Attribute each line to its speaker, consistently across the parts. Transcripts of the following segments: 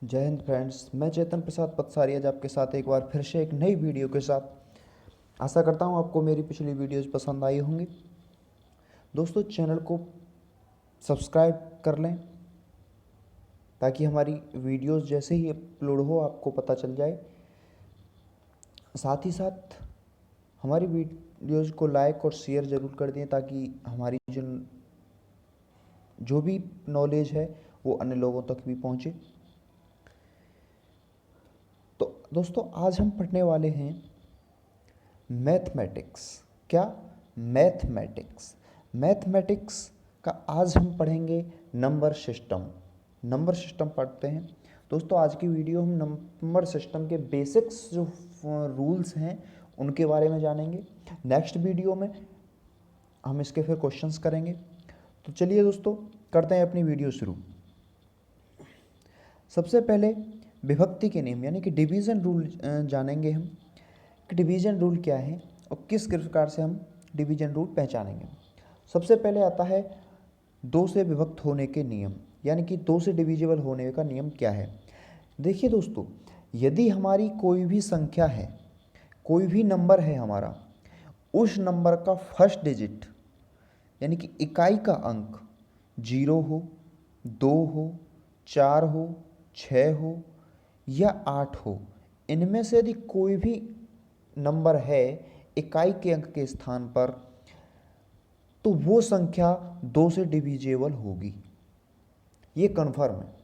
Speaker 1: जय हिंद फ्रेंड्स। मैं चेतन प्रसाद पतसारी आज आपके साथ एक बार फिर से एक नई वीडियो के साथ। आशा करता हूँ आपको मेरी पिछली वीडियोज़ पसंद आई होंगी। दोस्तों, चैनल को सब्सक्राइब कर लें ताकि हमारी वीडियोज़ जैसे ही अपलोड हो आपको पता चल जाए। साथ ही साथ हमारी वीडियोज़ को लाइक और शेयर ज़रूर कर दें ताकि हमारी जो भी नॉलेज है वो अन्य लोगों तक भी पहुँचे। तो दोस्तों, आज हम पढ़ने वाले हैं मैथमेटिक्स। क्या? मैथमेटिक्स। मैथमेटिक्स का आज हम पढ़ेंगे नंबर सिस्टम। नंबर सिस्टम पढ़ते हैं। दोस्तों, आज की वीडियो हम नंबर सिस्टम के बेसिक्स जो रूल्स हैं उनके बारे में जानेंगे। नेक्स्ट वीडियो में हम इसके फिर क्वेश्चंस करेंगे। तो चलिए दोस्तों, करते हैं अपनी वीडियो शुरू। सबसे पहले विभक्ति के नियम यानी कि डिवीज़न रूल जानेंगे हम कि डिवीज़न रूल क्या है और किस प्रकार से हम डिवीज़न रूल पहचानेंगे। सबसे पहले आता है दो से विभक्त होने के नियम, यानी कि दो से डिविजिबल होने का नियम क्या है। देखिए दोस्तों, यदि हमारी कोई भी संख्या है, कोई भी नंबर है हमारा, उस नंबर का फर्स्ट डिजिट यानी कि इकाई का अंक 0 हो, 2 हो, 4 हो, 6 हो या 8 हो, इनमें से यदि कोई भी नंबर है इकाई के अंक के स्थान पर, तो वो संख्या 2 से डिविजिबल होगी। ये कन्फर्म है।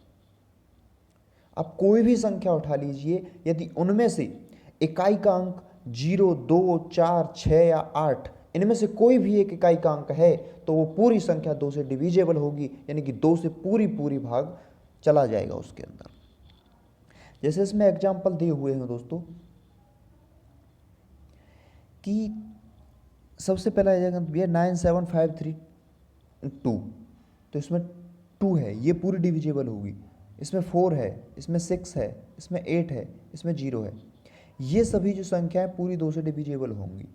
Speaker 1: आप कोई भी संख्या उठा लीजिए, यदि उनमें से इकाई का अंक 0, 2, 4, 6 या 8 इनमें से कोई भी एक इकाई का अंक है तो वो पूरी संख्या 2 से डिविजिबल होगी, यानी कि 2 से पूरी भाग चला जाएगा उसके अंदर। जैसे इसमें एग्जाम्पल दिए हुए हैं दोस्तों कि सबसे पहला भैया 97532, तो इसमें 2 है, ये पूरी डिविजिबल होगी। इसमें 4 है, इसमें 6 है, इसमें 8 है, इसमें 0 है। ये सभी जो संख्याएं पूरी 2 से डिविजिबल होंगी।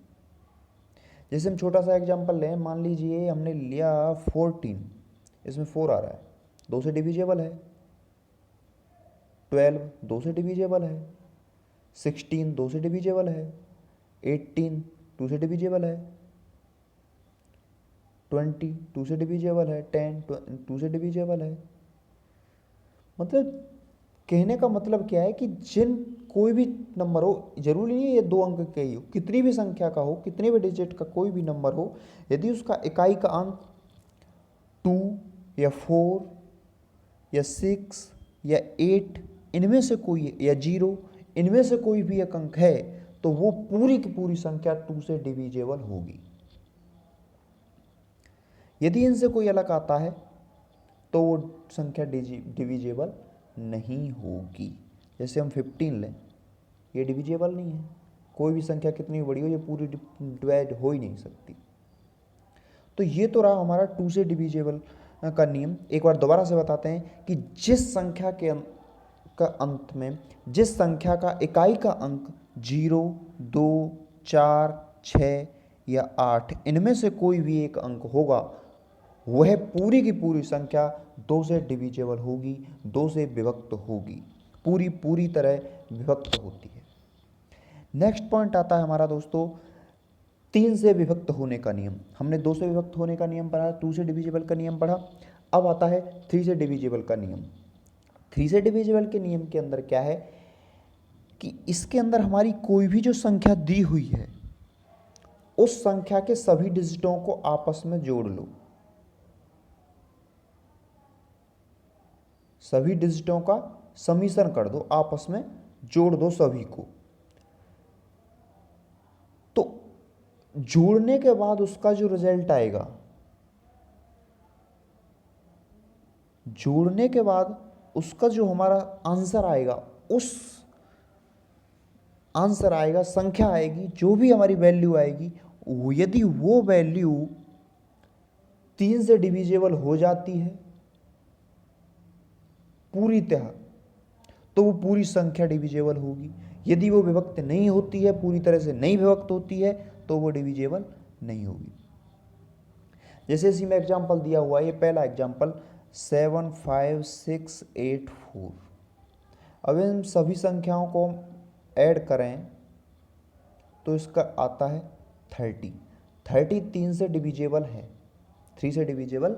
Speaker 1: जैसे हम छोटा सा एग्जांपल लें, मान लीजिए हमने लिया 14, इसमें 4 आ रहा है, 2 से डिविजिबल है। 12 2 से डिविजिबल है। 16 2 से डिविजिबल है। 18 2 से डिविजिबल है। 20 2 से डिविजिबल है। 10 2 से डिविजिबल है। मतलब कहने का मतलब क्या है कि जिन कोई भी नंबर हो, जरूरी नहीं है ये 2 अंक का ही हो, कितनी भी संख्या का हो, कितने भी डिजिट का कोई भी नंबर हो, यदि उसका इकाई का अंक 2 या 4 या 6 या 8 इनमें से कोई, या 0 इनमें से कोई भी एक अंक है, तो वो पूरी की पूरी संख्या 2 से डिविजिबल होगी। यदि इनसे कोई अलग आता है तो वो संख्या डिविजिबल नहीं होगी। जैसे हम 15 लें, ये डिविजिबल नहीं है। कोई भी संख्या कितनी बड़ी हो, ये पूरी डिवाइड हो ही नहीं सकती। तो ये तो रहा हमारा 2 से डिविजिबल का नियम। एक बार दोबारा से बताते हैं कि जिस संख्या के का अंत में, जिस संख्या का इकाई का अंक 0, 2, 4, 6 या 8 इनमें से कोई भी एक अंक होगा, वह पूरी की पूरी संख्या 2 से डिविजिबल होगी, 2 से विभक्त होगी, पूरी तरह विभक्त होती है। नेक्स्ट पॉइंट आता है हमारा दोस्तों 3 से विभक्त होने का नियम। हमने 2 से विभक्त होने का नियम पढ़ा, 2 से डिविजिबल का नियम पढ़ा। अब आता है 3 से डिविजिबल का नियम। 3 से डिविजिबल के नियम के अंदर क्या है कि इसके अंदर हमारी कोई भी जो संख्या दी हुई है, उस संख्या के सभी डिजिटों को आपस में जोड़ लो। सभी डिजिटों का समीशन कर दो, आपस में जोड़ दो सभी को। तो जोड़ने के बाद उसका जो रिजल्ट आएगा, जोड़ने के बाद उसका जो हमारा आंसर आएगा, उस आंसर आएगा, संख्या आएगी, जो भी हमारी वैल्यू आएगी, यदि वो वैल्यू 3 से डिविजिबल हो जाती है पूरी तरह, तो वो पूरी संख्या डिविजिबल होगी। यदि वो विभक्त नहीं होती है, पूरी तरह से नहीं विभक्त होती है, तो वो डिविजिबल नहीं होगी। जैसे इसी में एग्जाम्पल दिया हुआ है, ये पहला एग्जाम्पल 75684। अब इन सभी संख्याओं को हम ऐड करें तो इसका आता है 30। 30 3 से डिविजेबल है, 3 से डिविजेबल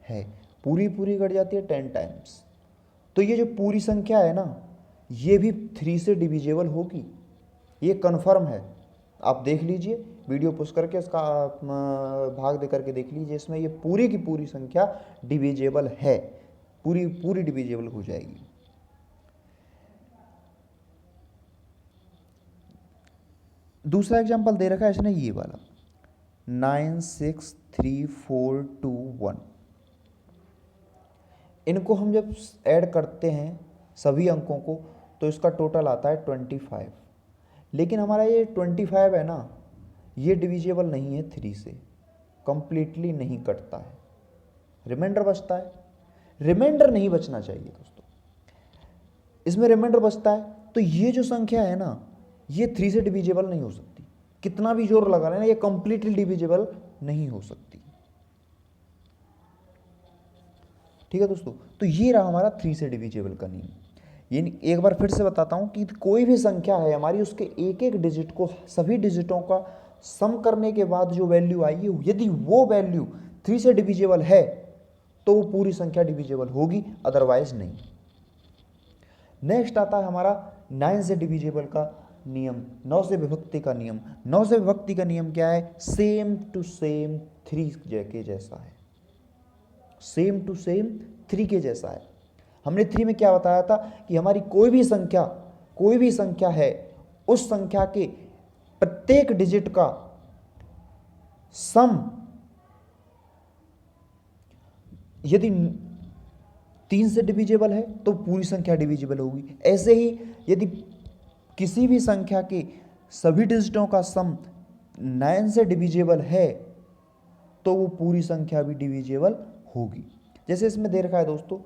Speaker 1: है, पूरी पूरी कट जाती है 10 टाइम्स। तो ये जो पूरी संख्या है ना, ये भी 3 से डिविजेबल होगी, ये कन्फर्म है। आप देख लीजिए, वीडियो पुश करके इसका भाग दे करके देख लीजिए, इसमें ये पूरी की पूरी संख्या डिविजेबल है, पूरी पूरी डिविजेबल हो जाएगी। दूसरा एग्जांपल दे रखा है इसने ये वाला 9 6 3 4 2 1। इनको हम जब ऐड करते हैं सभी अंकों को तो इसका टोटल आता है 25। लेकिन हमारा ये 25 है ना, ये डिविजेबल नहीं है 3 से, कंप्लीटली नहीं कटता है, रिमाइंडर बचता है। रिमाइंडर नहीं बचना चाहिए दोस्तों, इसमें रिमाइंडर बचता है। तो ये जो संख्या है ना, ये 3 से डिविजेबल नहीं हो सकती, कितना भी जोर लगा लेना, ये कंप्लीटली डिविजेबल नहीं हो सकती। ठीक है दोस्तों, तो ये रहा हमारा 3 से डिविजेबल का नियम। ये एक बार फिर से बताता हूं कि कोई भी संख्या है हमारी, उसके एक एक डिजिट को, सभी डिजिटों का सम करने के बाद जो वैल्यू आई है, यदि वो वैल्यू 3 से डिविजेबल है तो वो पूरी संख्या डिविजेबल होगी, अदरवाइज नहीं। नेक्स्ट आता है हमारा 9 से डिविजेबल का नियम, 9 से विभक्ति का नियम। 9 से विभक्ति का नियम क्या है? सेम टू सेम 3 के जैसा है, सेम टू सेम 3 के जैसा है। हमने 3 में क्या बताया था कि हमारी कोई भी संख्या है, उस संख्या के प्रत्येक डिजिट का सम यदि 3 से डिविजेबल है तो पूरी संख्या डिविजेबल होगी। ऐसे ही यदि किसी भी संख्या के सभी डिजिटों का सम 9 से डिविजेबल है तो वो पूरी संख्या भी डिविजेबल होगी। जैसे इसमें दे रखा है दोस्तों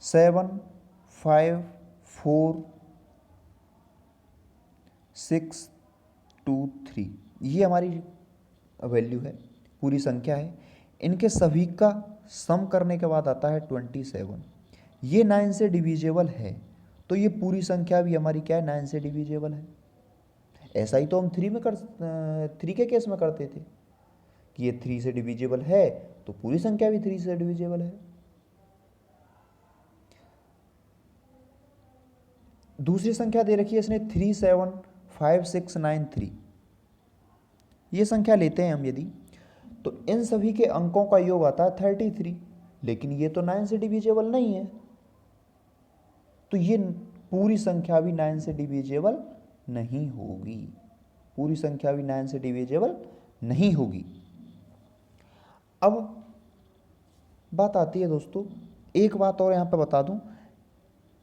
Speaker 1: 7 5 4 6 2 3, ये हमारी वैल्यू है, पूरी संख्या है। इनके सभी का सम करने के बाद आता है 27। ये 9 से डिविजेबल है तो ये पूरी संख्या भी हमारी क्या है? 9 से डिविजेबल है। ऐसा ही तो हम 3 के केस में करते थे कि ये 3 से डिविजेबल है तो पूरी संख्या भी 3 से डिविजेबल है। दूसरी संख्या दे रखी है इसने 3 7 5 6 9 3। ये संख्या लेते हैं हम यदि, तो इन सभी के अंकों का योग आता है 33, लेकिन ये तो 9 से डिविजेबल नहीं है, तो ये पूरी संख्या भी 9 से डिविजेबल नहीं होगी, पूरी संख्या भी 9 से डिविजेबल नहीं होगी। अब बात आती है दोस्तों, एक बात और यहाँ पे बता दूं,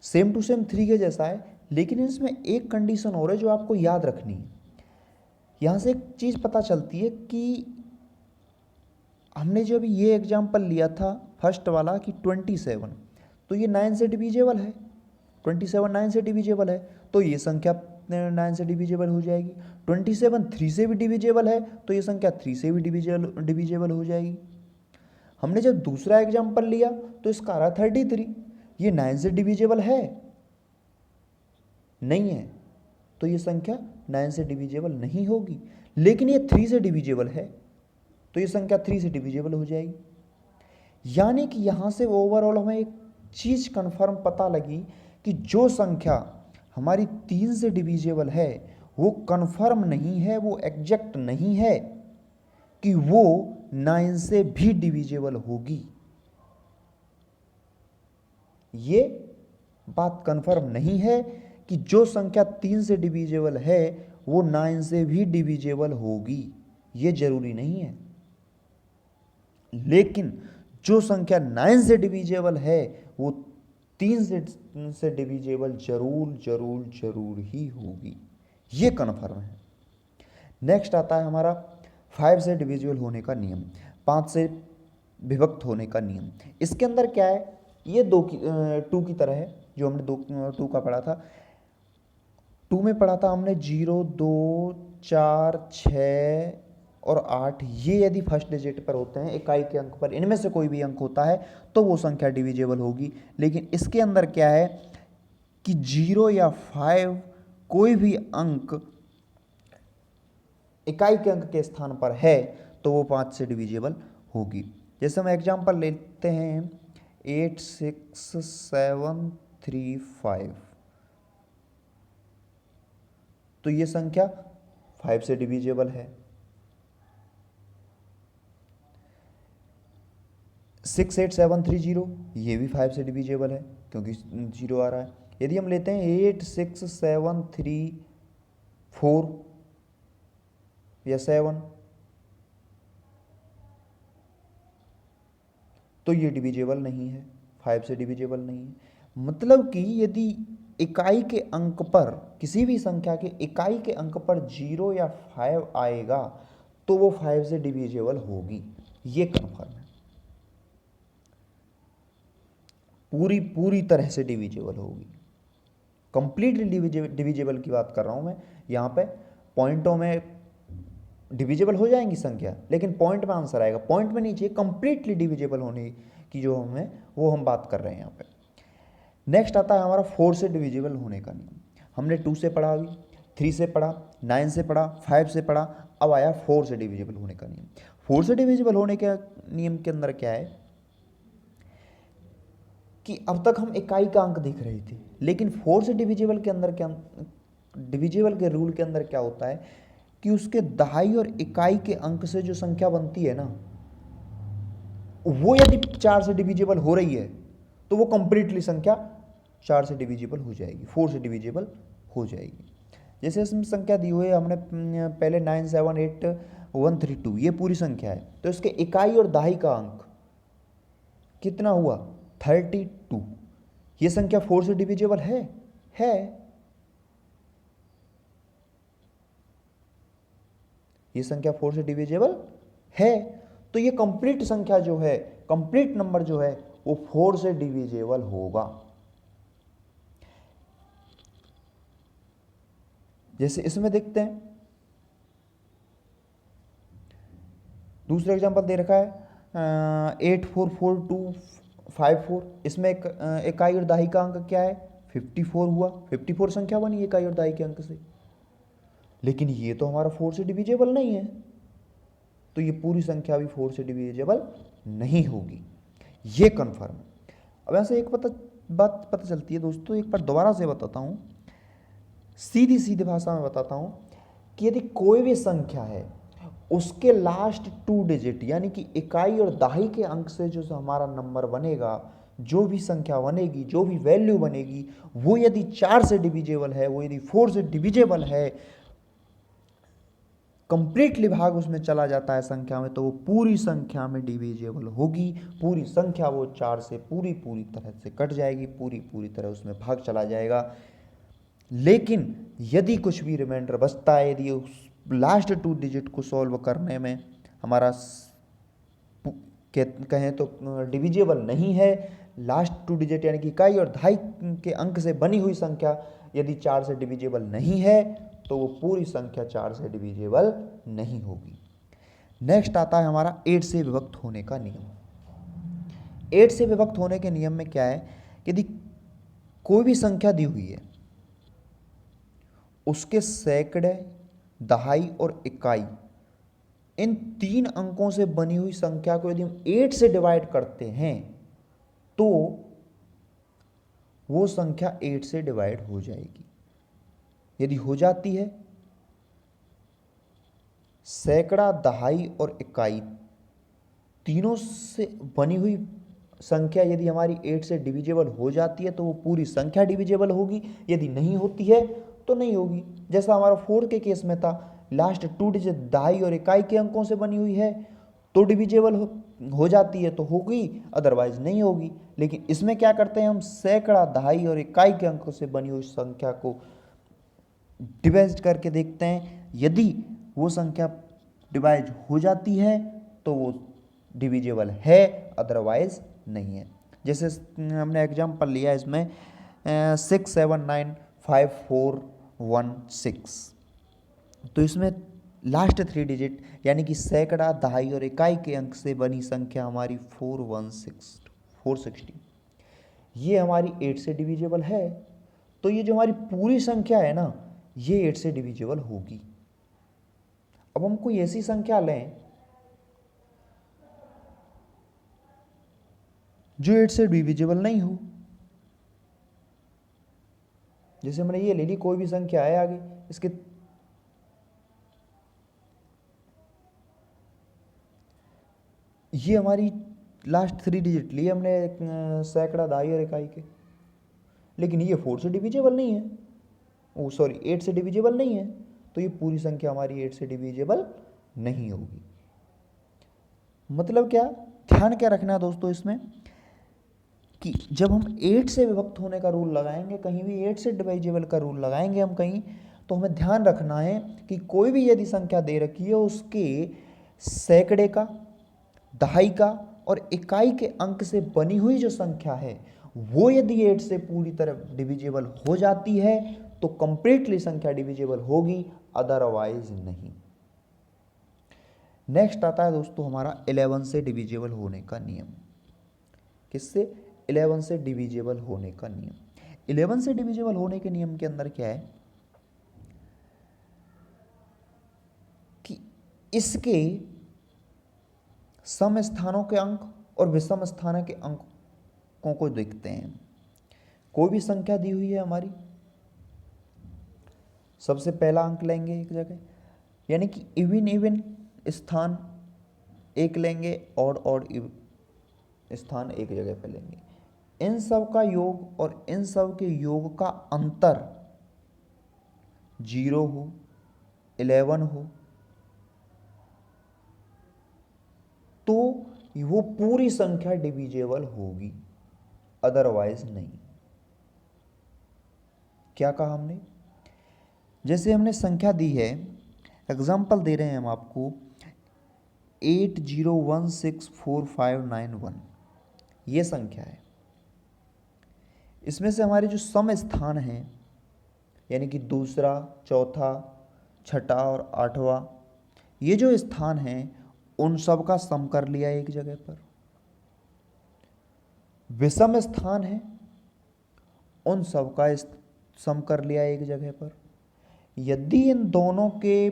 Speaker 1: सेम टू सेम 3 के जैसा है, लेकिन इसमें एक कंडीशन और है जो आपको याद रखनी है। यहाँ से एक चीज़ पता चलती है कि हमने जो अभी ये एग्जाम्पल लिया था फर्स्ट वाला कि 27, तो ये 9 से डिविजेबल है, 27 9 से डिविजेबल है, तो ये संख्या 9 से डिविजेबल हो जाएगी। 27 3 से भी डिविजेबल है तो ये संख्या 3 से भी डिविजेबल हो जाएगी। हमने जब दूसरा एग्जाम्पल लिया तो इसका आ रहा 33, ये 9 से डिविजेबल है नहीं है, तो ये संख्या 9 से डिविजेबल नहीं होगी। लेकिन ये 3 से डिविजेबल है तो ये संख्या 3 से डिविजेबल हो जाएगी। यानी कि यहाँ से ओवरऑल हमें एक चीज़ कंफर्म पता लगी कि जो संख्या हमारी 3 से डिविजेबल है वो कंफर्म नहीं है, वो एग्जैक्ट नहीं है कि वो 9 से भी डिविजेबल होगी। ये बात कंफर्म नहीं है कि जो संख्या 3 से डिविजेबल है वो 9 से भी डिविजेबल होगी, ये जरूरी नहीं है। लेकिन जो संख्या 9 से डिविजेबल है वो 3 से डिविजेबल जरूर ही होगी, ये कन्फर्म है। नेक्स्ट आता है हमारा 5 से डिविजिबल होने का नियम, 5 से विभक्त होने का नियम। इसके अंदर क्या है? ये 2 की तरह है, जो हमने 2 का पढ़ा था। 2 में पढ़ा था हमने 0 2 4 6 और 8 ये यदि फर्स्ट डिजिट पर होते हैं, इकाई के अंक पर इनमें से कोई भी अंक होता है तो वो संख्या डिविजिबल होगी। लेकिन इसके अंदर क्या है कि 0 या 5 कोई भी अंक इकाई के अंक के स्थान पर है तो वो 5 से डिविजिबल होगी। जैसे हम एग्जांपल लेते हैं 8 6 7 3 5, तो ये संख्या 5 से डिविजिबल है। 6 8 7 3 0 ये भी 5 से डिविजिबल है क्योंकि 0 आ रहा है। यदि हम लेते हैं 8 6 7 3 4 या 7, तो ये डिविजिबल नहीं है, 5 से डिविजिबल नहीं है। मतलब कि यदि इकाई के अंक पर, किसी भी संख्या के इकाई के अंक पर 0 या 5 आएगा तो वो 5 से डिविजिबल होगी, ये कन्फर्म है। पूरी तरह से डिविजिबल होगी, कंप्लीटली डिविजिबल की बात कर रहा हूं मैं। यहाँ पे पॉइंटों में डिविजिबल हो जाएंगी संख्या, लेकिन पॉइंट में आंसर आएगा, पॉइंट में नहीं चाहिए, कंप्लीटली डिविजिबल होने की जो हमें वो हम बात कर रहे हैं यहाँ पे। नेक्स्ट आता है हमारा 4 से डिविजिबल होने का नियम। हमने 2 से पढ़ा, अभी 3 से पढ़ा, 9 से पढ़ा, 5 से पढ़ा, अब आया 4 से डिविजिबल होने का नियम। 4 से डिविजिबल होने के नियम के अंदर क्या है कि अब तक हम इकाई का अंक देख रहे थे, लेकिन 4 से डिविजिबल के अंदर क्या, डिविजिबल के रूल के अंदर क्या होता है कि उसके दहाई और इकाई के अंक से जो संख्या बनती है ना, वो यदि 4 से डिविजिबल हो रही है तो वो कंप्लीटली संख्या 4 से डिविजिबल हो जाएगी, 4 से डिविजिबल हो जाएगी। जैसे इसमें संख्या दी हुई है हमने पहले 9 7 8 1 3 2, ये पूरी संख्या है, तो इसके इकाई और दहाई का अंक कितना हुआ 32। ये संख्या 4 से डिविजिबल है ये संख्या 4 से डिविजिबल है, तो ये कंप्लीट संख्या जो है, कंप्लीट नंबर जो है वो 4 से डिविजिबल होगा। जैसे इसमें देखते हैं, दूसरा एग्जांपल दे रखा है 8 4 4 2 5 4, इसमें इकाई और दहाई का अंक क्या है 54 हुआ, 54 संख्या बनी इकाई और दहाई के अंक से, लेकिन ये तो हमारा 4 से डिविजिबल नहीं है, तो ये पूरी संख्या भी 4 से डिविजिबल नहीं होगी, ये कन्फर्म है। अब ऐसे एक बात पता चलती है दोस्तों, एक बार दोबारा से बताता हूँ, सीधी भाषा में बताता हूँ कि यदि कोई भी संख्या है उसके लास्ट 2 डिजिट यानी कि इकाई और दहाई के अंक से जो हमारा नंबर बनेगा, जो भी संख्या बनेगी, जो भी वैल्यू बनेगी, वो यदि 4 से डिविजिबल है, वो यदि 4 से डिविजिबल है, कंप्लीटली भाग उसमें चला जाता है संख्या में, तो वो पूरी संख्या में डिविजिबल होगी, पूरी संख्या वो 4 से पूरी तरह से कट जाएगी, पूरी तरह उसमें भाग चला जाएगा। लेकिन यदि कुछ भी रिमाइंडर बचता है, यदि उस लास्ट 2 डिजिट को सॉल्व करने में हमारा कहें तो डिविजिबल नहीं है, लास्ट 2 डिजिट यानी कि इकाई और दहाई के अंक से बनी हुई संख्या यदि 4 से डिविजिबल नहीं है तो वो पूरी संख्या 4 से डिविजिबल नहीं होगी। नेक्स्ट आता है हमारा 8 से विभक्त होने का नियम। 8 से विभक्त होने के नियम में क्या है, यदि कोई भी संख्या दी हुई है, उसके सैकड़े, दहाई और इकाई, इन 3 अंकों से बनी हुई संख्या को यदि हम 8 से डिवाइड करते हैं तो वो संख्या 8 से डिवाइड हो जाएगी। यदि हो जाती है, सैकड़ा, दहाई और इकाई तीनों से बनी हुई संख्या यदि हमारी 8 से डिविजिबल हो जाती है तो वो पूरी संख्या डिविजिबल होगी, यदि नहीं होती है तो नहीं होगी। जैसा हमारा 4 के केस में था, लास्ट 2 डिजिट दहाई और इकाई के अंकों से बनी हुई है तो डिविजिबल हो जाती है तो होगी, अदरवाइज नहीं होगी। लेकिन इसमें क्या करते हैं हम, सैकड़ा, दहाई और इकाई के अंकों से बनी हुई संख्या को डिवाइड करके देखते हैं, यदि वो संख्या डिवाइड हो जाती है तो वो डिविजिबल है, अदरवाइज नहीं है। जैसे हमने एग्जांपल लिया इसमें 6 7 9 5 4 1 6, तो इसमें लास्ट 3 डिजिट यानी कि सैकड़ा, दहाई और इकाई के अंक से बनी संख्या हमारी 460, ये हमारी 8 से डिविजिबल है। तो ये जो हमारी पूरी संख्या है ना, ये 8 से डिविजिबल होगी। अब हम कोई ऐसी संख्या लें जो 8 से डिविजिबल नहीं हो। जैसे हमने ये ले ली, कोई भी संख्या है आगे इसके, ये हमारी लास्ट 3 डिजिट लिए हमने सैकड़ा, दहाई और इकाई के, लेकिन ये 4 से डिविजिबल नहीं है, ओ सॉरी 8 से डिविजिबल नहीं है, तो ये पूरी संख्या हमारी 8 से डिविजिबल नहीं होगी। मतलब क्या, ध्यान क्या रखना है दोस्तों इसमें कि जब हम 8 से विभक्त होने का रूल लगाएंगे, कहीं भी 8 से डिविजिबल का रूल लगाएंगे हम कहीं, तो हमें ध्यान रखना है कि कोई भी यदि संख्या दे रखी है उसके सैकड़े का, दहाई का और इकाई के अंक से बनी हुई जो संख्या है वो यदि 8 से पूरी तरह डिविजिबल हो जाती है तो कंप्लीटली संख्या डिविजिबल होगी, अदरवाइज नहीं। नेक्स्ट आता है दोस्तों हमारा 11 से डिविजिबल होने का नियम। किससे? 11 से डिविजिबल होने का नियम। 11 से डिविजिबल होने के नियम के अंदर क्या है कि इसके सम स्थानों के अंक और विषम स्थानों के अंकों को देखते हैं। कोई भी संख्या दी हुई है हमारी, सबसे पहला अंक लेंगे एक जगह, यानी कि इवन स्थान एक लेंगे, ऑड स्थान एक जगह पे लेंगे। इन सब का योग और इन सब के योग का अंतर 0 हो, 11 हो, तो वो पूरी संख्या डिविजिबल होगी, अदरवाइज नहीं। क्या कहा हमने? जैसे हमने संख्या दी है, एग्जाम्पल दे रहे हैं हम आपको 80164591, ये संख्या है। इसमें से हमारे जो सम स्थान हैं यानी कि दूसरा, चौथा, छठा और आठवां, ये जो स्थान हैं उन सब का सम कर लिया एक जगह पर। विषम स्थान है, उन सब का सम कर लिया एक जगह पर। यदि इन दोनों के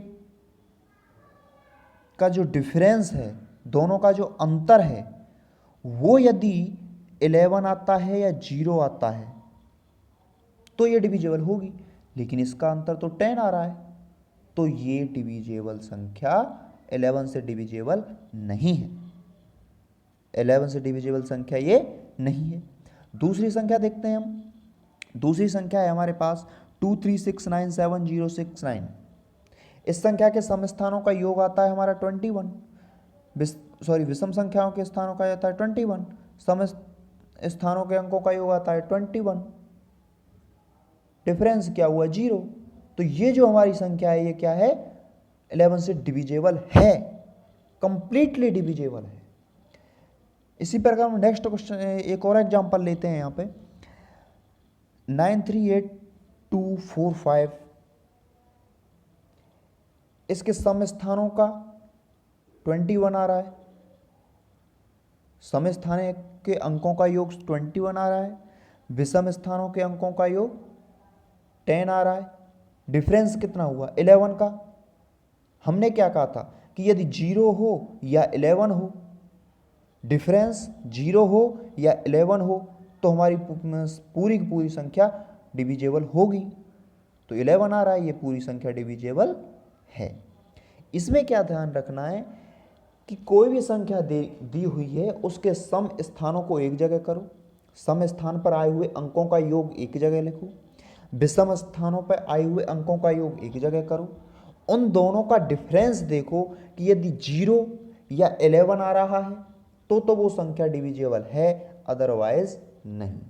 Speaker 1: का जो डिफरेंस है, दोनों का जो अंतर है, वो यदि 11 आता है या 0 आता है तो ये डिविजिबल होगी, लेकिन इसका अंतर तो 10 आ रहा है, तो ये डिविजिबल संख्या 11 से डिविजिबल नहीं है। 11 से डिविजिबल संख्या ये नहीं है। दूसरी संख्या देखते हैं हम। दूसरी संख्या है हमारे पास 23697069। इस संख्या के सम स्थानों का योग आता है हमारा 21, विषम संख्याओं के स्थानों का आता है 21, सम स्थानों के अंकों का योग आता है 21, डिफरेंस क्या हुआ? 0। तो ये जो हमारी संख्या है ये क्या है? 11 से डिविजिबल है, कंप्लीटली डिविजिबल है। इसी प्रकार हम नेक्स्ट क्वेश्चन एक और एग्जांपल लेते हैं यहाँ पे 938245। इसके सम स्थानों का 21 आ रहा है, सम स्थान के अंकों का योग 21 आ रहा है, विषम स्थानों के अंकों का योग 10 आ रहा है। डिफरेंस कितना हुआ? 11 का। हमने क्या कहा था कि यदि 0 हो या 11 हो, डिफरेंस 0 हो या 11 हो, तो हमारी पूरी की पूरी संख्या डिविजिबल होगी। तो 11 आ रहा है, ये पूरी संख्या डिविजिबल है। इसमें क्या ध्यान रखना है कि कोई भी संख्या दी हुई है उसके सम स्थानों को एक जगह करो, सम स्थान पर आए हुए अंकों का योग एक जगह लिखो, विषम स्थानों पर आए हुए अंकों का योग एक जगह करो। उन दोनों का डिफरेंस देखो कि यदि 0 या 11 आ रहा है तो वो संख्या डिविजिबल है, अदरवाइज नहीं।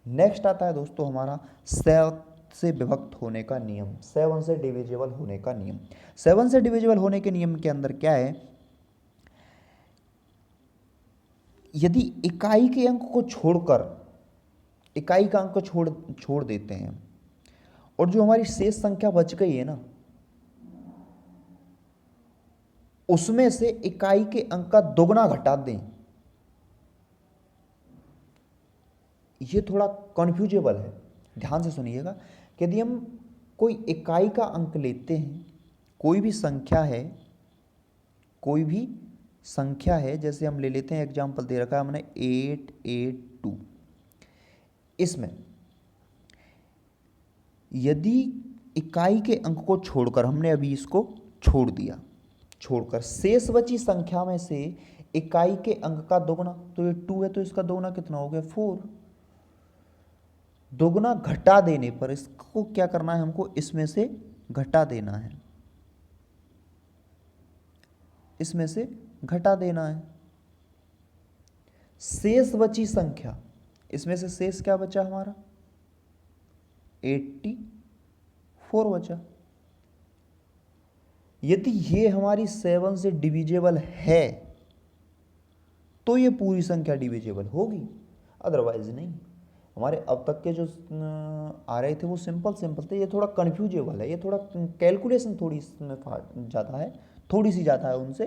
Speaker 1: नेक्स्ट आता है दोस्तों हमारा 7 से विभक्त होने का नियम, 7 से डिविजिबल होने का नियम। 7 से डिविजिबल होने के नियम के अंदर क्या है, यदि इकाई के अंक को छोड़कर, इकाई का अंक को छोड़ देते हैं और जो हमारी शेष संख्या बच गई है ना, उसमें से इकाई के अंक का दोगुना घटा दें। ये थोड़ा कन्फ्यूजेबल है, ध्यान से सुनिएगा। यदि हम कोई इकाई का अंक लेते हैं, कोई भी संख्या है, कोई भी संख्या है, जैसे हम ले लेते हैं, एग्जाम्पल दे रखा है हमने 882। इसमें यदि इकाई के अंक को छोड़कर, हमने अभी इसको छोड़ दिया, छोड़कर शेष बची संख्या में से इकाई के अंक का दोगुना, तो ये 2 है तो इसका दोगुना कितना हो गया 4। दोगुना घटा देने पर इसको क्या करना है, हमको इसमें से घटा देना है, इसमें से घटा देना है। शेष बची संख्या, इसमें से शेष क्या बचा हमारा 84 बचा। यदि ये हमारी 7 से डिविजेबल है तो ये पूरी संख्या डिविजेबल होगी, अदरवाइज नहीं। हमारे अब तक के जो आ रहे थे वो सिंपल सिंपल थे, ये थोड़ा कन्फ्यूजेबल है, ये थोड़ा कैलकुलेशन थोड़ी इसमें ज़्यादा है, थोड़ी सी ज़्यादा है उनसे,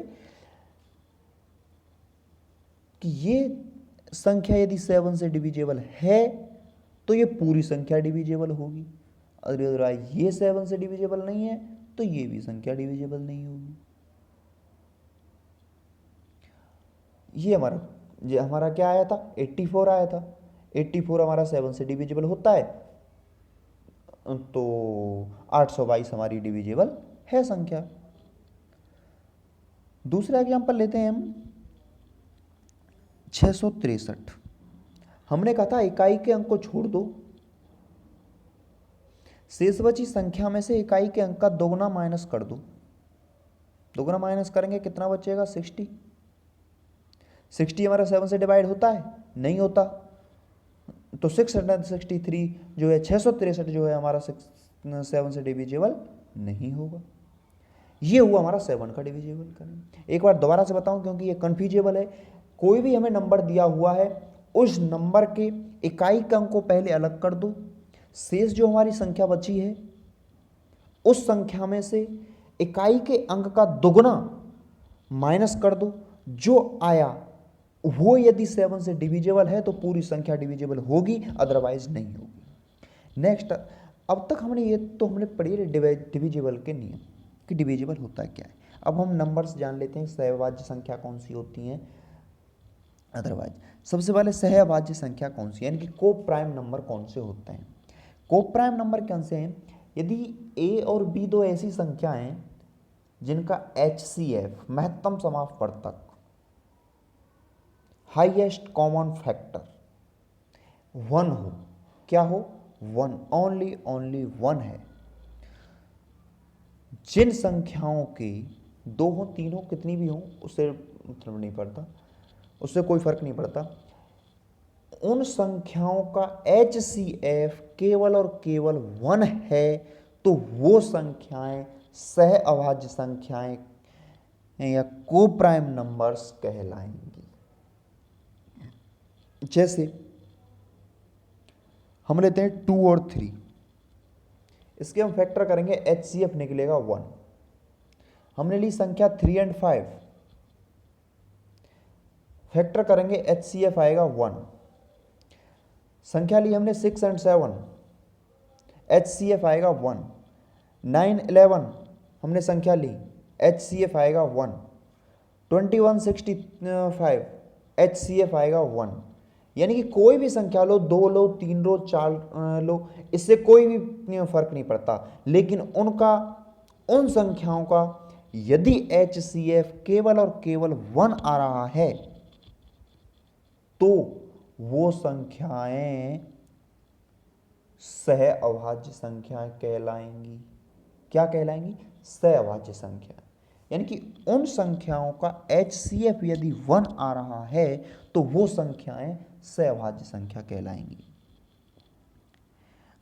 Speaker 1: कि ये संख्या यदि 7 से डिविजेबल है तो ये पूरी संख्या डिविजेबल होगी, अदरवाइज ये 7 से डिविजेबल नहीं है तो ये भी संख्या डिविजेबल नहीं होगी। ये हमारा क्या आया था 84 आया था। 84 हमारा 7 से डिविजिबल होता है, तो 822 हमारी डिविजिबल है संख्या। दूसरा एग्जांपल लेते हैं हम 663। हमने कहा था इकाई के अंक को छोड़ दो, शेष बची संख्या में से इकाई के अंक का दोगुना माइनस कर दो। दोगुना माइनस करेंगे कितना बचेगा 60। 60 हमारा 7 से डिवाइड होता है, नहीं होता, तो 663 जो है 663 जो है हमारा 7 से डिविजिबल नहीं होगा। ये हुआ हमारा 7 का डिविजिबल करें। एक बार दोबारा से बताऊं क्योंकि ये कन्फ्यूजेबल है। कोई भी हमें नंबर दिया हुआ है, उस नंबर के इकाई के अंक को पहले अलग कर दो, शेष जो हमारी संख्या बची है उस संख्या में से इकाई के अंक का दोगुना माइनस कर दो, जो आया वो यदि 7 से डिविजिबल है तो पूरी संख्या डिविजिबल होगी, अदरवाइज नहीं होगी। नेक्स्ट, अब तक हमने पढ़ी है डिविजिबल के नियम कि डिविजिबल होता है क्या है। अब हम नंबर्स जान लेते हैं, सहअभाज्य संख्या कौन सी होती हैं, अदरवाइज। सबसे पहले सहअभाज्य संख्या कौन सी है, यानी कि को प्राइम नंबर कौन से होते हैं। को प्राइम नंबर कौन से हैं, यदि ए और बी दो ऐसी संख्याएं जिनका HCF महत्तम समापवर्तक हाईएस्ट कॉमन फैक्टर 1 हो, क्या हो 1, ओनली 1 है। जिन संख्याओं के 2 हो 3 हो कितनी भी हो उससे मतलब नहीं पड़ता, उससे कोई फर्क नहीं पड़ता, उन संख्याओं का HCF केवल और केवल 1 है तो वो संख्याएं सहअभाज्य संख्याएं या को प्राइम नंबर्स कहलाएंगी। जैसे हम लेते हैं 2 और 3, इसके हम फैक्टर करेंगे, HCF निकलेगा 1। हमने ली संख्या 3 और 5, फैक्टर करेंगे HCF आएगा 1। संख्या ली हमने 6 और 7, HCF आएगा 1। 9, 11 हमने संख्या ली, HCF आएगा 1। 21, 65 HCF आएगा 1। यानी कि कोई भी संख्या लो, 2 लो, 3 लो, 4 लो, इससे कोई भी फर्क नहीं पड़ता, लेकिन उन संख्याओं का यदि HCF केवल और केवल 1 आ रहा है तो वो संख्याएं सहअभाज्य संख्याएं कहलाएंगी। क्या कहलाएंगी, सहअभाज्य संख्या। यानी कि उन संख्याओं का HCF यदि 1 आ रहा है तो वो संख्याएं सहअभाज्य संख्या कहलाएंगी।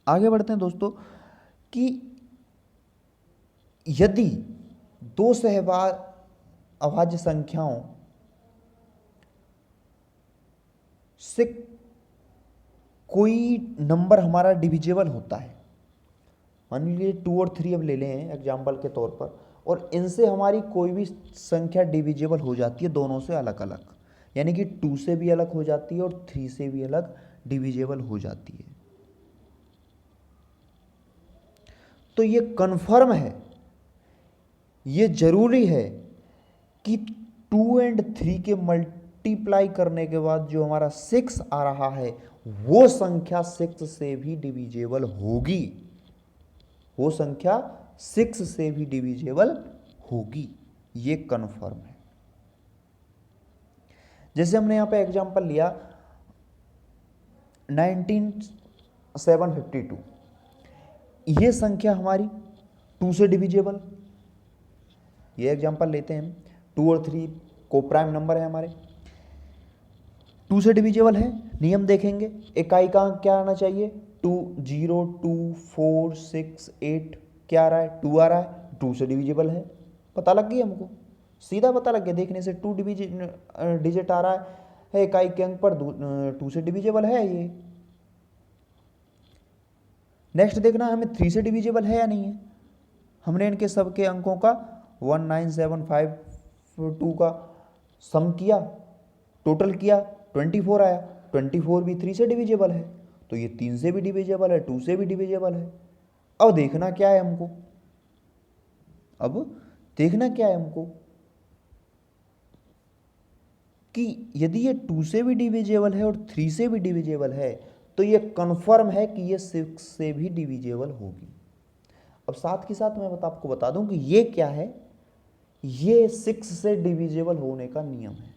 Speaker 1: आगे बढ़ते हैं दोस्तों कि यदि दो सहअभाज्य संख्याओं से कोई नंबर हमारा डिविजिबल होता है, मान लीजिए 2 और 3 अब ले लें एग्जाम्पल के तौर पर, और इनसे हमारी कोई भी संख्या डिविजिबल हो जाती है दोनों से अलग अलग, यानी कि 2 से भी अलग हो जाती है और 3 से भी अलग डिविजिबल हो जाती है। तो ये कन्फर्म है, ये जरूरी है कि 2 और 3 के मल्टीप्लाई करने के बाद जो हमारा 6 आ रहा है वो संख्या 6 से भी डिविजिबल होगी, वो संख्या 6 से भी डिविजिबल होगी, ये कन्फर्म है। जैसे हमने यहां पे एग्जांपल लिया 19752, ये संख्या हमारी 2 से डिविजिबल, ये एग्जांपल लेते हैं, 2 और 3 को प्राइम नंबर है हमारे, 2 से डिविजिबल है। नियम देखेंगे, इकाई का अंक क्या आना चाहिए, 2 0 2 4 6 8, क्या आ रहा है 2 आ रहा है, 2 से डिविजिबल है, पता लग गई हमको, सीधा पता लग गया देखने से, 2 डिजिट आ रहा है इकाई के अंक पर, 2 से डिविजिबल है ये। नेक्स्ट देखना हमें 3 से डिविजिबल है या नहीं है, हमने इनके सबके अंकों का 19752 का सम किया, टोटल किया, 24 आया, 24 भी 3 से डिविजिबल है, तो ये 3 से भी डिविजिबल है, 2 से भी डिविजिबल है। अब देखना क्या है हमको, अब देखना क्या है हमको कि यदि ये 2 से भी डिविजिबल है और 3 से भी डिविजिबल है तो ये कन्फर्म है कि ये 6 से भी डिविजिबल होगी। अब साथ के साथ मैं आपको बता दूं कि ये क्या है, ये 6 से डिविजिबल होने का नियम है,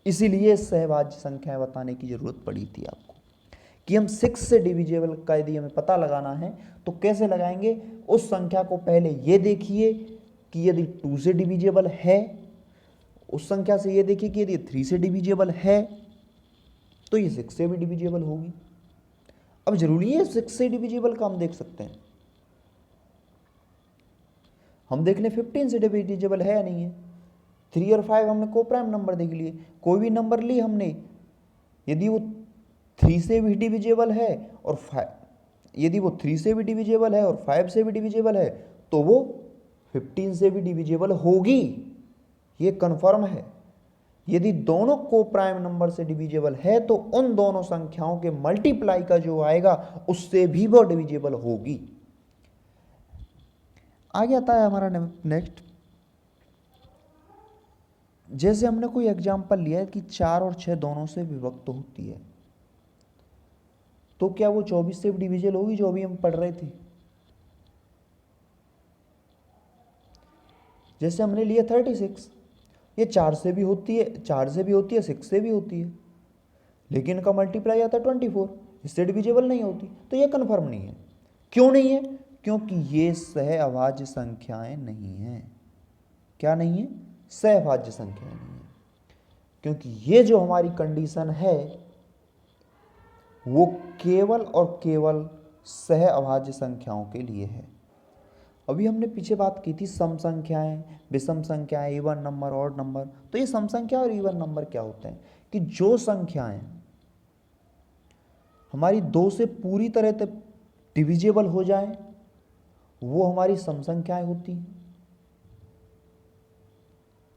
Speaker 1: इसीलिए सहभाज्य संख्याएं बताने की जरूरत पड़ी थी आपको कि हम 6 से डिविजिबल का यदि हमें पता लगाना है तो कैसे लगाएंगे। उस संख्या को पहले ये देखिए कि यदि 2 से डिविजिबल है, उस संख्या से ये देखिए कि यदि 3 से डिविजिबल है तो ये 6 से भी डिविजिबल होगी। अब जरूरी है 6 से डिविजिबल का हम देख सकते हैं, हम देख लें 15 से डिविजिबल है या नहीं है। 3 और 5 हमने को प्राइम नंबर देख लिए, कोई भी नंबर ली हमने, यदि वो 3 से भी डिविजिबल है और 5, यदि वो 3 से भी डिविजिबल है और 5 से भी डिविजिबल है तो वो 15 से भी डिविजिबल होगी, ये कन्फर्म है। यदि दोनों को प्राइम नंबर से डिविजिबल है तो उन दोनों संख्याओं के मल्टीप्लाई का जो आएगा उससे भी वो डिविजिबल होगी। आगे आता है हमारा नेक्स्ट, जैसे हमने कोई एग्जांपल लिया है कि 4 और 6 दोनों से विभक्त होती है, तो क्या वो 24 से भी डिविजिबल होगी, जो अभी हम पढ़ रहे थे। जैसे हमने लिया 36, ये 4 से भी होती है, 4 से भी होती है, 6 से भी होती है, लेकिन इनका मल्टीप्लाई आता है 24, इससे डिविजिबल नहीं होती, तो ये कन्फर्म नहीं है। क्यों नहीं है, क्योंकि ये सहअभाज्य संख्याएं नहीं हैं। क्या नहीं है, सहअभाज्य संख्याएं नहीं है, क्योंकि ये जो हमारी कंडीशन है वो केवल और केवल सहअभाज्य संख्याओं के लिए है। अभी हमने पीछे बात की थी सम संख्याएं, विषम संख्याएं, इवन नंबर, ऑड नंबर। तो ये सम संख्या और इवन नंबर क्या होते हैं कि जो संख्याएं हमारी 2 से पूरी तरह से डिविजिबल हो जाएं वो हमारी सम संख्याएं होती हैं।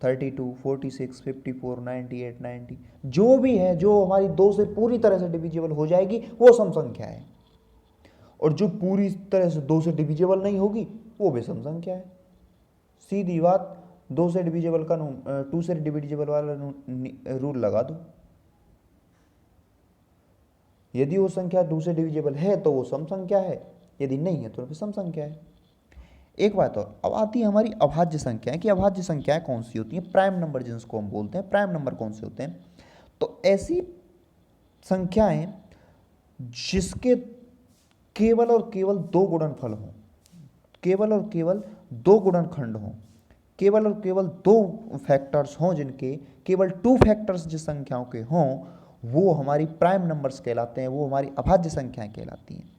Speaker 1: 32, 46, 54, 98, 90 जो भी है, जो हमारी 2 से पूरी तरह से डिविजिबल हो जाएगी वो सम संख्या है, और जो पूरी तरह से 2 से डिविजिबल नहीं होगी वो विषम संख्या है। सीधी बात, 2 से डिविजिबल का 2 से डिविजिबल वाला रूल लगा दो, यदि वो संख्या 2 से डिविजिबल है तो वो सम संख्या है, यदि नहीं है तो विषम संख्या है। एक बात और, अब आती है हमारी अभाज्य संख्याएं कि अभाज्य संख्याएं कौन सी होती हैं, प्राइम नंबर जिसको हम बोलते हैं, प्राइम नंबर कौन से होते हैं। तो ऐसी संख्याएं जिसके केवल और केवल 2 गुणनफल हों, केवल और केवल 2 गुणनखंड हों, केवल और केवल 2 फैक्टर्स हों, जिनके केवल 2 फैक्टर्स जिस संख्याओं के हों वो हमारी प्राइम नंबर्स कहलाते हैं, वो हमारी अभाज्य संख्याएं कहलाती हैं।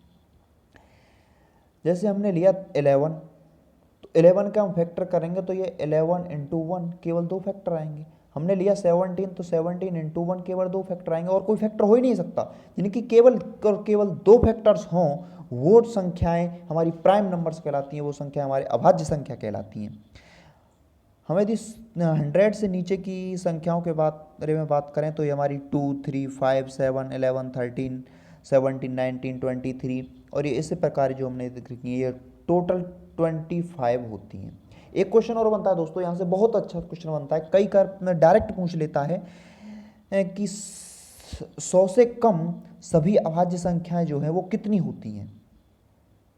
Speaker 1: जैसे हमने लिया 11, तो 11 का हम फैक्टर करेंगे तो ये 11 × 1 केवल 2 फैक्टर आएंगे। हमने लिया 17, तो 17 इंटू 1 केवल 2 फैक्टर आएंगे और कोई फैक्टर हो ही नहीं सकता, यानी कि केवल 2 फैक्टर्स हों वो संख्याएं हमारी प्राइम नंबर्स कहलाती हैं, वो संख्या हमारे अभाज्य संख्या कहलाती हैं। हम यदि 100 से नीचे की संख्याओं के बारे में बात करें तो ये हमारी 2, 3, 5, 7, 11, 13, 17, 19, 23 और ये इसी प्रकार जो हमने जिक्र की ये टोटल 25 होती हैं। एक क्वेश्चन और बनता है दोस्तों, यहाँ से बहुत अच्छा क्वेश्चन बनता है, कई बार डायरेक्ट पूछ लेता है कि 100 से कम सभी अभाज्य संख्याएं जो हैं वो कितनी होती हैं,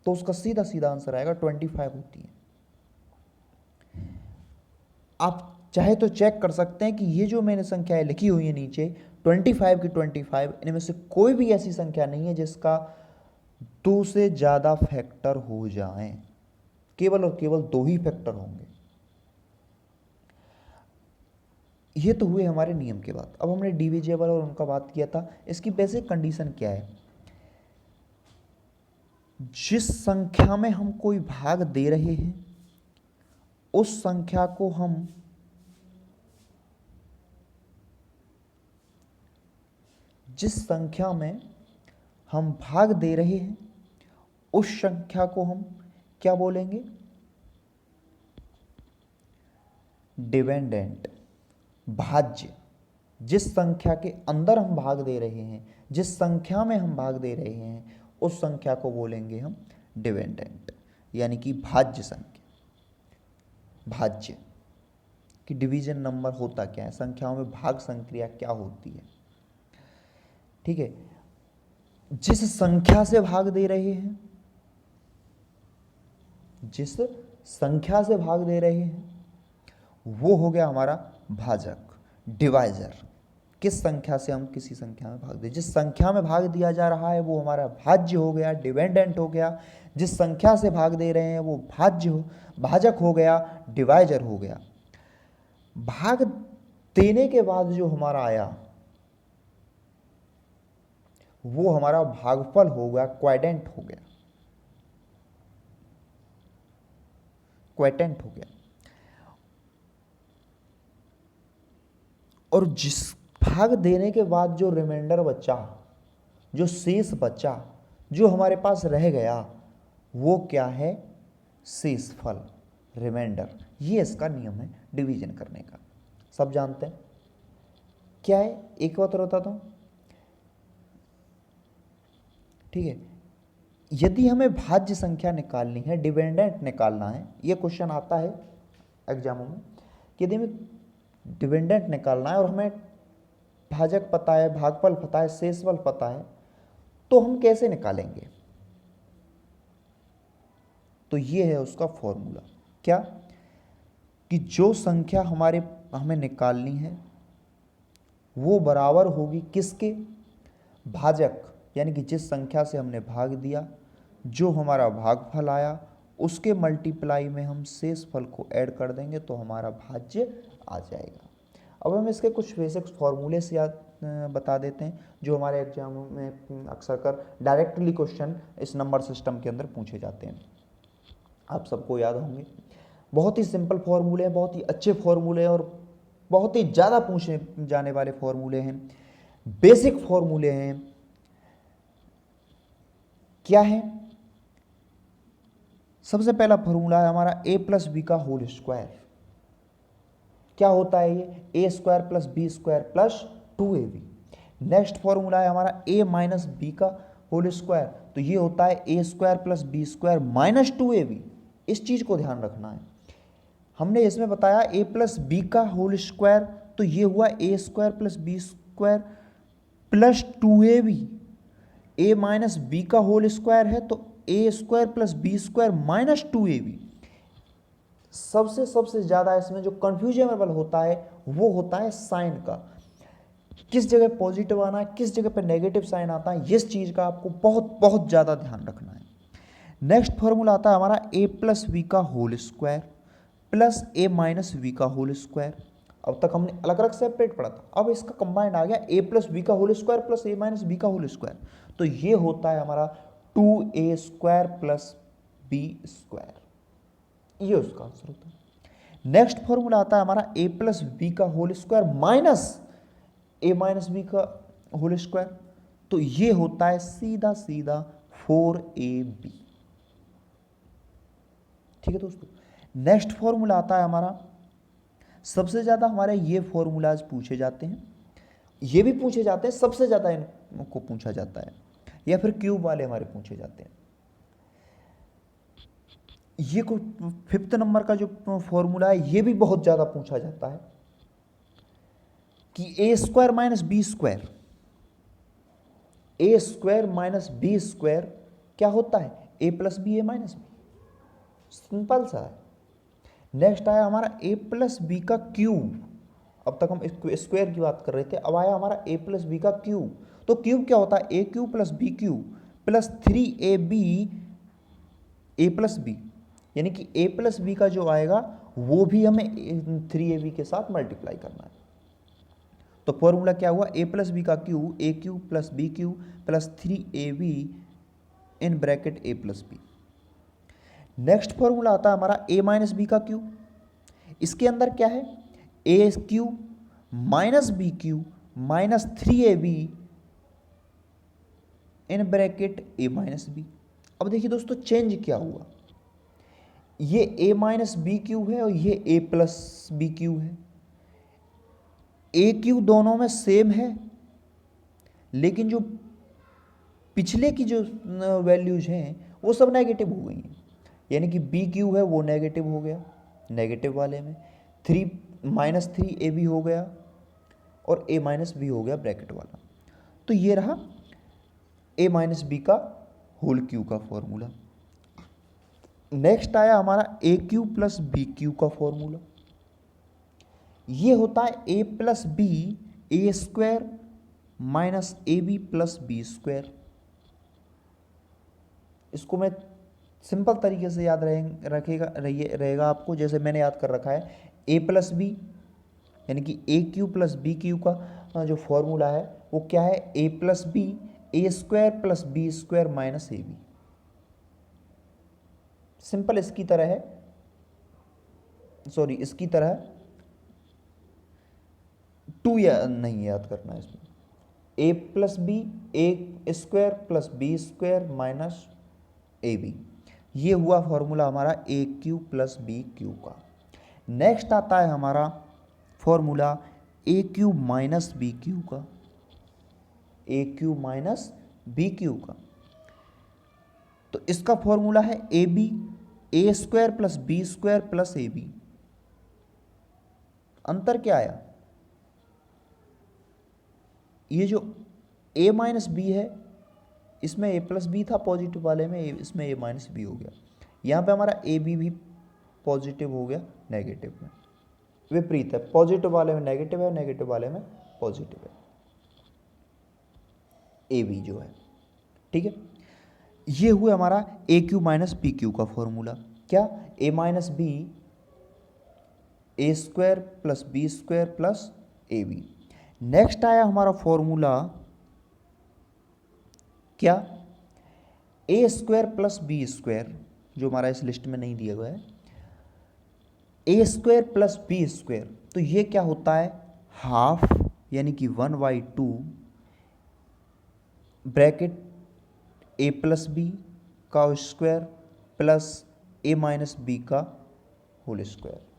Speaker 1: तो उसका सीधा सीधा आंसर आएगा 25 होती हैं। आप चाहे तो चेक कर सकते हैं कि ये जो मैंने संख्याएं लिखी हुई है नीचे 25 की 25, इनमें से कोई भी ऐसी संख्या नहीं है जिसका 2 से ज़्यादा फैक्टर हो जाएं, केवल और केवल 2 ही फैक्टर होंगे। ये तो हुए हमारे नियम की बात। अब हमने डिविजिबल और उनका बात किया था, इसकी बेसिक कंडीशन क्या है, जिस संख्या में हम कोई भाग दे रहे हैं उस संख्या को हम जिस संख्या में हम भाग दे रहे हैं उस संख्या को हम क्या बोलेंगे, डिपेंडेंट, भाज्य। जिस संख्या के अंदर हम भाग दे रहे हैं, जिस संख्या में हम भाग दे रहे हैं उस संख्या को बोलेंगे हम डिपेंडेंट, यानी कि भाज्य संख्या। भाज्य कि डिवीजन नंबर होता क्या है, संख्याओं में भाग संक्रिया क्या होती है, ठीक है। जिस संख्या से भाग दे रहे हैं, जिस संख्या से भाग दे रहे हैं वो हो गया हमारा भाजक, डिवाइजर। किस संख्या से हम किसी संख्या में भाग दें, जिस संख्या में भाग दिया जा रहा है वो हमारा भाज्य हो गया, डिपेंडेंट हो गया। जिस संख्या से भाग दे रहे हैं वो भाजक हो गया, डिवाइजर हो गया। भाग देने के बाद जो हमारा आया वो हमारा भागफल हो गया, क्वाड्रेंट हो गया, क्वाड्रेंट हो गया। और जिस भाग देने के बाद जो रिमाइंडर बचा, जो शेष बचा, जो हमारे पास रह गया वो क्या है, शेषफल, रिमाइंडर। ये इसका नियम है डिवीजन करने का, सब जानते हैं क्या है। एक बात और बताता हूँ, ठीक है। यदि हमें भाज्य संख्या निकालनी है, डिपेंडेंट निकालना है, ये क्वेश्चन आता है एग्जामों में कि यदि हमें डिपेंडेंट निकालना है और हमें भाजक पता है, भागफल पता है, शेषफल पता है, तो हम कैसे निकालेंगे। तो ये है उसका फॉर्मूला, क्या कि जो संख्या हमें निकालनी है वो बराबर होगी किसके, भाजक, यानी कि जिस संख्या से हमने भाग दिया जो हमारा भागफल आया उसके मल्टीप्लाई में हम शेषफल को ऐड कर देंगे तो हमारा भाज्य आ जाएगा। अब हम इसके कुछ बेसिक फॉर्मूले से बता देते हैं जो हमारे एग्जाम में अक्सर कर डायरेक्टली क्वेश्चन इस नंबर सिस्टम के अंदर पूछे जाते हैं, आप सबको याद होंगे। बहुत ही सिंपल फॉर्मूले हैं, बहुत ही अच्छे फॉर्मूले हैं और बहुत ही ज़्यादा पूछे जाने वाले फॉर्मूले हैं, बेसिक फॉर्मूले हैं। क्या है, सबसे पहला फॉर्मूला है हमारा a प्लस बी का होल स्क्वायर। क्या होता है ये, A square plus B square plus 2ab। Next formula है हमारा a माइनस बी का होल स्क्वायर, तो ये होता है A square plus B square minus 2ab। इस चीज को ध्यान रखना है, हमने इसमें बताया a प्लस बी का होल स्क्वायर, तो ये हुआ A square plus B square plus 2ab। a minus B का होल स्क्वायर है तो A square plus B square minus 2ab। सबसे ज़्यादा इसमें जो कन्फ्यूजेबल होता है वो होता है साइन का, किस जगह पॉजिटिव आना है, किस जगह पे नेगेटिव साइन आता है, इस चीज़ का आपको बहुत बहुत ज़्यादा ध्यान रखना है। नेक्स्ट फॉर्मूला आता है हमारा a प्लस वी का whole square plus a minus b का होल स्क्वायर। अब तक हमने अलग अलग सेपरेट पढ़ा था, अब इसका कंबाइंड आ गया a प्लस वी का whole square plus a minus B का होल स्क्वायर, तो ये होता है हमारा 2a square plus B square, ये उसका आंसर होता है। नेक्स्ट फॉर्मूला आता है हमारा a प्लस बी का whole square minus a minus B का होल स्क्वायर, तो ये होता है सीधा सीधा 4ab। ठीक है दोस्तों, नेक्स्ट फॉर्मूला आता है हमारा, सबसे ज्यादा हमारे ये फॉर्मूलाज पूछे जाते हैं, ये भी पूछे जाते हैं, सबसे ज्यादा इनको पूछा जाता है, या फिर क्यूब वाले हमारे पूछे जाते हैं। ये को 5th नंबर का जो फॉर्मूला है ये भी बहुत ज्यादा पूछा जाता है कि ए स्क्वायर माइनस बी स्क्वायर, ए स्क्वायर माइनस बी स्क्वायर क्या होता है, A plus B A minus B, simple सा है। नेक्स्ट आया हमारा ए प्लस बी का क्यूब, अब तक हम स्क्वायर की बात कर रहे थे, अब आया हमारा ए प्लस बी का क्यूब, तो क्यूब क्या होता है, A cube plus B cube plus 3ab A plus B, यानी कि ए प्लस बी का जो आएगा वो भी हमें 3ab के साथ मल्टीप्लाई करना है। तो फॉर्मूला क्या हुआ, ए प्लस बी का cube A cube plus B cube plus 3ab in bracket A plus B. Next formula आता है हमारा ए माइनस बी का क्यूब, इसके अंदर क्या है, A cube minus B cube minus 3ab in bracket A minus B. अब देखिए दोस्तों चेंज क्या हुआ, ये a माइनस बी क्यूब है और ये a प्लस बी क्यूब है, a क्यूब दोनों में सेम है, लेकिन जो पिछले की जो वैल्यूज हैं वो सब नेगेटिव हो गई हैं, यानी कि b क्यूब है वो नेगेटिव हो गया, नेगेटिव वाले में 3 माइनस 3ab हो गया और a माइनस बी हो गया ब्रैकेट वाला। तो ये रहा a माइनस बी का होल क्यूब का फॉर्मूला। नेक्स्ट आया हमारा A cube plus B cube का फॉर्मूला, ये होता है A plus B A square minus A B plus B square. इसको मैं सिंपल तरीके से याद रहेगा आपको, जैसे मैंने याद कर रखा है, ए प्लस बी यानी कि A cube plus B cube का जो फॉर्मूला है वो क्या है, A plus B A square plus B square minus A B. Simple इसकी तरह है, सॉरी इसकी तरह 2 या नहीं याद करना है इसमें, A plus B A square plus B square minus A B, ये हुआ फॉर्मूला हमारा A cube plus B cube का। नेक्स्ट आता है हमारा formula A cube minus B cube का, A cube minus B cube का। तो इसका फॉर्मूला है A B A square plus B square plus A B. अंतर क्या आया, ये जो a माइनस बी है इसमें a प्लस बी था पॉजिटिव वाले में, इसमें a माइनस बी हो गया, यहाँ पे हमारा ए बी भी पॉजिटिव हो गया नेगेटिव में, विपरीत है, पॉजिटिव वाले में नेगेटिव है, नेगेटिव वाले में पॉजिटिव है ए बी जो है। ठीक है, ये हुआ हमारा A cube minus B cube का फॉर्मूला, क्या, A minus B A square plus B square plus A B. Next आया हमारा फॉर्मूला क्या, A square plus B square, जो हमारा इस लिस्ट में नहीं दिया गया है, A square plus B square, तो ये क्या होता है, हाफ यानी कि 1/2 ब्रैकेट ए प्लस बी का square plus A minus B का होल स्क्वायर।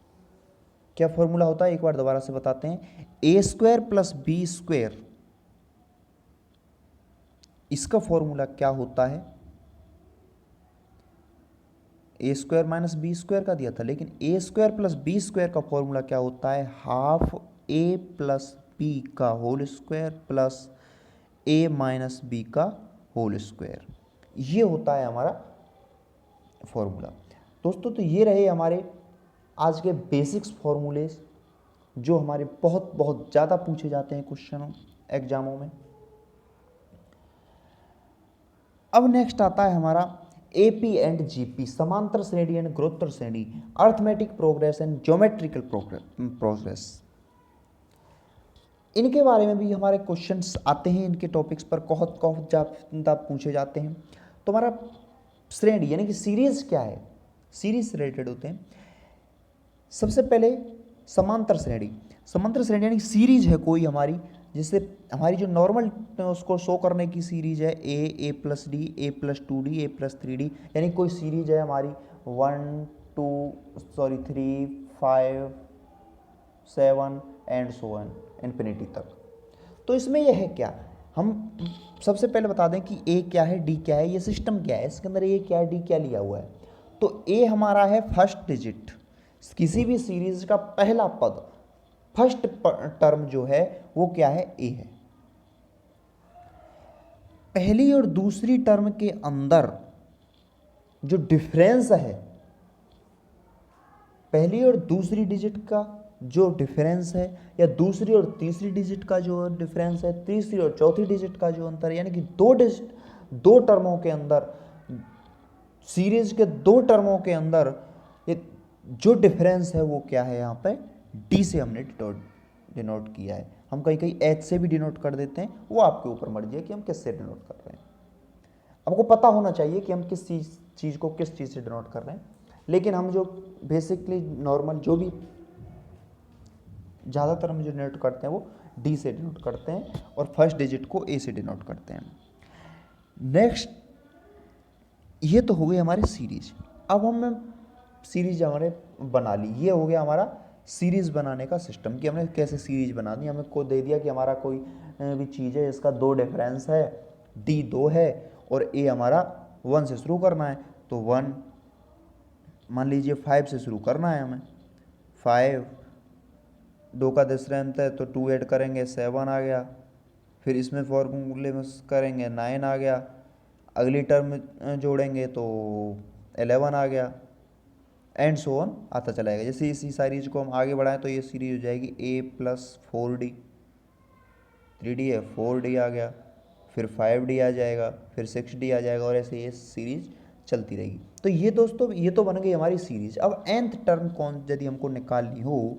Speaker 1: क्या फॉर्मूला होता है, एक बार दोबारा से बताते हैं, ए स्क्वायर प्लस बी स्क्वायर, इसका फॉर्मूला क्या होता है, A square minus B square का दिया था, लेकिन ए स्क्वायर प्लस बी स्क्वायर का फॉर्मूला क्या होता है, हाफ ए प्लस बी का whole square plus A minus B का होल स्क्वायर, ये होता है हमारा फॉर्मूला। दोस्तों तो ये रहे हमारे आज के बेसिक्स फॉर्मूलेस जो हमारे बहुत बहुत ज़्यादा पूछे जाते हैं क्वेश्चनों एग्जामों में। अब नेक्स्ट आता है हमारा एपी एंड जीपी, समांतर श्रेणी एंड गुणोत्तर श्रेणी, arithmetic progress and geometrical progress. इनके बारे में भी हमारे क्वेश्चंस आते हैं, इनके टॉपिक्स पर बहुत ज़्यादा पूछे जाते हैं। तो हमारा श्रेणी यानी कि सीरीज क्या है, सीरीज से रिलेटेड होते हैं। सबसे पहले समांतर श्रेणी। समांतर श्रेणी यानी सीरीज है कोई हमारी, जिससे हमारी जो नॉर्मल उसको शो करने की सीरीज है A plus D, A plus 2d, A plus 3d, यानी कोई सीरीज है हमारी 3, 5, 7 एंड सो ऑन इन्फिनिटी तक। तो इसमें यह है क्या, हम सबसे पहले बता दें कि ए क्या है, डी क्या है, ये सिस्टम क्या है, इसके अंदर ए क्या है, डी क्या लिया हुआ है। तो ए हमारा है फर्स्ट डिजिट, किसी भी सीरीज का पहला पद, फर्स्ट टर्म जो है वो क्या है, ए है। पहली और दूसरी टर्म के अंदर जो डिफरेंस है, पहली और दूसरी डिजिट का जो डिफरेंस है, या दूसरी और तीसरी डिजिट का जो डिफरेंस है, तीसरी और चौथी डिजिट का जो अंतर है, यानी कि दो टर्मों के अंदर, सीरीज के दो टर्मों के अंदर ये जो डिफरेंस है वो क्या है, यहाँ पे डी से हमने डिनोट किया है। हम कहीं कहीं एच से भी डिनोट कर देते हैं, वो आपके ऊपर मर्जी है कि हम किससे डिनोट कर रहे हैं। आपको पता होना चाहिए कि हम किस चीज़ को किस चीज़ से डिनोट कर रहे हैं, लेकिन हम जो बेसिकली नॉर्मल जो भी ज़्यादातर हम जो डिनोट करते हैं वो डी से डिनोट करते हैं, और फर्स्ट डिजिट को ए से डिनोट करते हैं। नेक्स्ट, ये तो हो गई हमारे सीरीज। अब हम सीरीज हमारे बना ली, ये हो गया हमारा सीरीज बनाने का सिस्टम कि हमने कैसे सीरीज बना दी। हमें को दे दिया कि हमारा कोई भी चीज़ है, इसका 2 डिफरेंस है, डी 2 है और ए हमारा 1 से शुरू करना है, तो 1 मान लीजिए 5 से शुरू करना है हमें, 5 2 का डिफरेंस है तो 2 ऐड करेंगे 7 आ गया, फिर इसमें फॉर्मूले में करेंगे 9 आ गया, अगली टर्म जोड़ेंगे तो 11 आ गया, एंड सो ऑन आता चला जाएगा। जैसे इसी सीरीज को हम आगे बढ़ाएं तो ये सीरीज हो जाएगी a प्लस 4d, 3d है 4d आ गया, फिर 5d आ जाएगा, फिर 6d आ जाएगा, और ऐसे ये सीरीज चलती रहेगी। तो ये दोस्तों ये तो बन गई हमारी सीरीज। अब nth टर्म कौन यदि हमको निकालनी हो,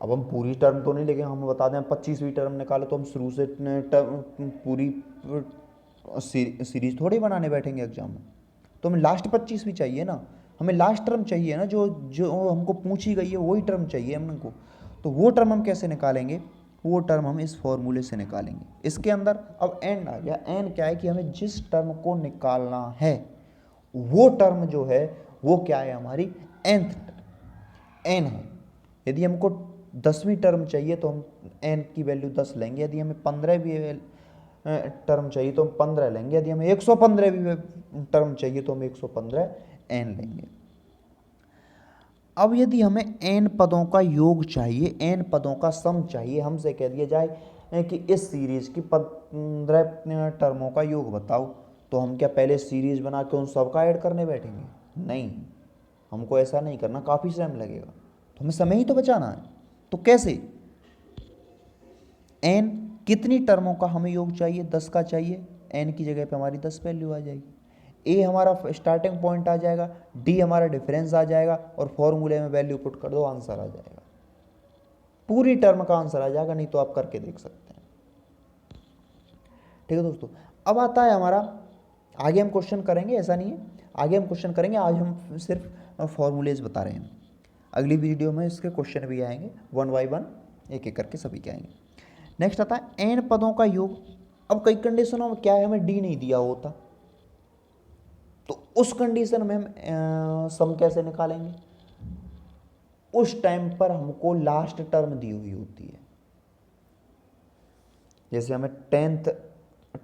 Speaker 1: अब हम पूरी टर्म तो नहीं, लेकिन हम बता दें 25वीं टर्म निकालो तो हम शुरू से पूरी सीरीज थोड़ी बनाने बैठेंगे एग्जाम में, तो हमें लास्ट 25वीं चाहिए ना, हमें लास्ट टर्म चाहिए ना, जो जो हमको पूछी गई है वही टर्म चाहिए हमको। तो वो टर्म हम कैसे निकालेंगे, वो टर्म हम इस फॉर्मूले से निकालेंगे। इसके अंदर अब एन आ गया। एन क्या है कि हमें जिस टर्म को निकालना है वो टर्म जो है वो क्या है, हमारी nth एन है। यदि हमको 10वीं टर्म चाहिए तो हम एन की वैल्यू 10 लेंगे, यदि हमें 15वीं टर्म चाहिए तो हम 15 लेंगे, यदि हमें 115वीं टर्म चाहिए तो हम 115 एन लेंगे। अब यदि हमें एन पदों का योग चाहिए, एन पदों का सम चाहिए, हमसे कह दिया जाए कि इस सीरीज की 15 टर्मों का योग बताओ, तो हम क्या पहले सीरीज बना के उन सब का ऐड करने बैठेंगे? नहीं, हमको ऐसा नहीं करना, काफ़ी टाइम लगेगा, तो हमें समय ही तो बचाना है। तो कैसे, एन कितनी टर्मों का हमें योग चाहिए, 10 का चाहिए, एन की जगह पे हमारी 10 वैल्यू आ जाएगी, ए हमारा स्टार्टिंग पॉइंट आ जाएगा, डी हमारा डिफरेंस आ जाएगा, और फॉर्मूले में वैल्यू पुट कर दो, आंसर आ जाएगा, पूरी टर्म का आंसर आ जाएगा, नहीं तो आप करके देख सकते हैं। ठीक है दोस्तों, अब आता है हमारा, आगे हम क्वेश्चन करेंगे, ऐसा नहीं है, आगे हम क्वेश्चन करेंगे, आज हम सिर्फ फॉर्मूलेज बता रहे हैं। अगली वीडियो में इसके क्वेश्चन भी आएंगे, 1 बाय 1 एक एक करके सभी के आएंगे। नेक्स्ट आता है एन पदों का योग। अब कई कंडीशनों में क्या है, हमें डी नहीं दिया होता, तो उस कंडीशन में हम सम कैसे निकालेंगे? उस टाइम पर हमको लास्ट टर्म दी हुई होती है, जैसे हमें 10th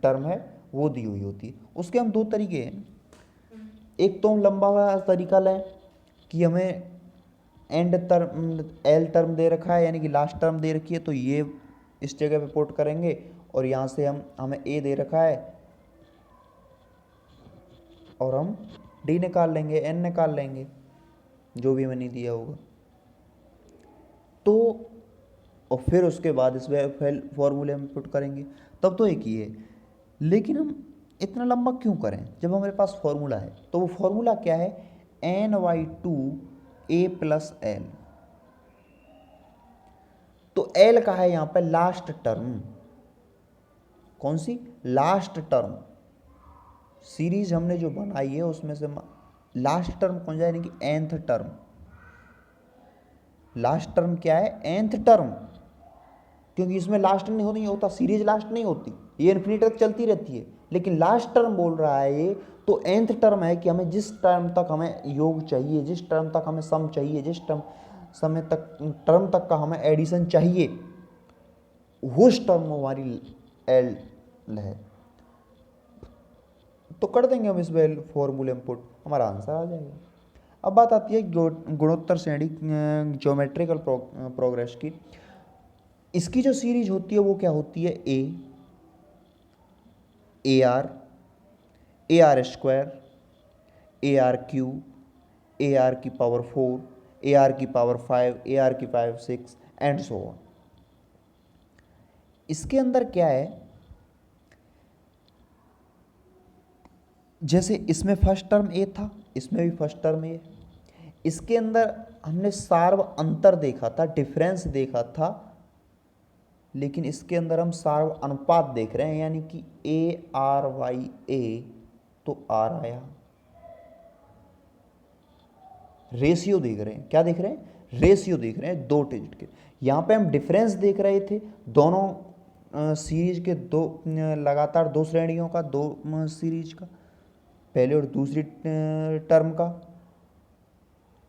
Speaker 1: टर्म है वो दी हुई होती है। उसके हम 2 तरीके हैं, एक तो हम लंबा तरीका लें कि हमें एंड टर्म एल टर्म दे रखा है, यानी कि लास्ट टर्म दे रखी है, तो ये इस जगह पे पुट करेंगे, और यहाँ से हमें ए दे रखा है और हम डी निकाल लेंगे, एन निकाल लेंगे, जो भी हमें नहीं दिया होगा। तो और फिर उसके बाद इस फॉर्मूले में पुट करेंगे, तब तो एक ही है। लेकिन हम इतना लंबा क्यों करें जब हमारे पास फॉर्मूला है? तो वो फॉर्मूला क्या है, n/2 a प्लस एल। तो एल का है यहाँ पे लास्ट टर्म, कौन सी? Last term. सीरीज हमने जो बनाई है उसमें से लास्ट टर्म कौन सा, यानी कि nth टर्म। लास्ट टर्म क्या है? nth टर्म, क्योंकि इसमें लास्ट नहीं होता, सीरीज लास्ट नहीं होती, ये इन्फिनिटी तक चलती रहती है, लेकिन लास्ट टर्म बोल रहा है ये, तो nth टर्म है कि हमें जिस टर्म तक हमें योग चाहिए, जिस टर्म तक हमें सम चाहिए, जिस टर्म तक का हमें एडिशन चाहिए, उस टर्म हमारी एल है। तो कर देंगे हम इस वैल्यू फॉर्मूले में पुट, हमारा आंसर आ जाएगा। अब बात आती है गुणोत्तर श्रेणी ज्योमेट्रिकल प्रोग्रेस की। इसकी जो सीरीज होती है वो क्या होती है? ए R square, A R cube, A R की पावर 4, ए आर की पावर 5, ए आर की पावर 6 एंड सो ऑन। इसके अंदर क्या है, जैसे इसमें फर्स्ट टर्म ए था, इसमें भी फर्स्ट टर्म ए। इसके अंदर हमने सार्व अंतर देखा था, डिफरेंस देखा था, लेकिन इसके अंदर हम सार्व अनुपात देख रहे हैं, यानी कि ए आर वाई ए, तो आर आया। रेशियो देख रहे हैं, क्या देख रहे हैं? रेशियो देख रहे हैं दो डिजिट के। यहाँ पे हम डिफरेंस देख रहे थे दोनों सीरीज के, दो लगातार दो श्रेणियों का, दो सीरीज का, पहले और दूसरी टर्म का,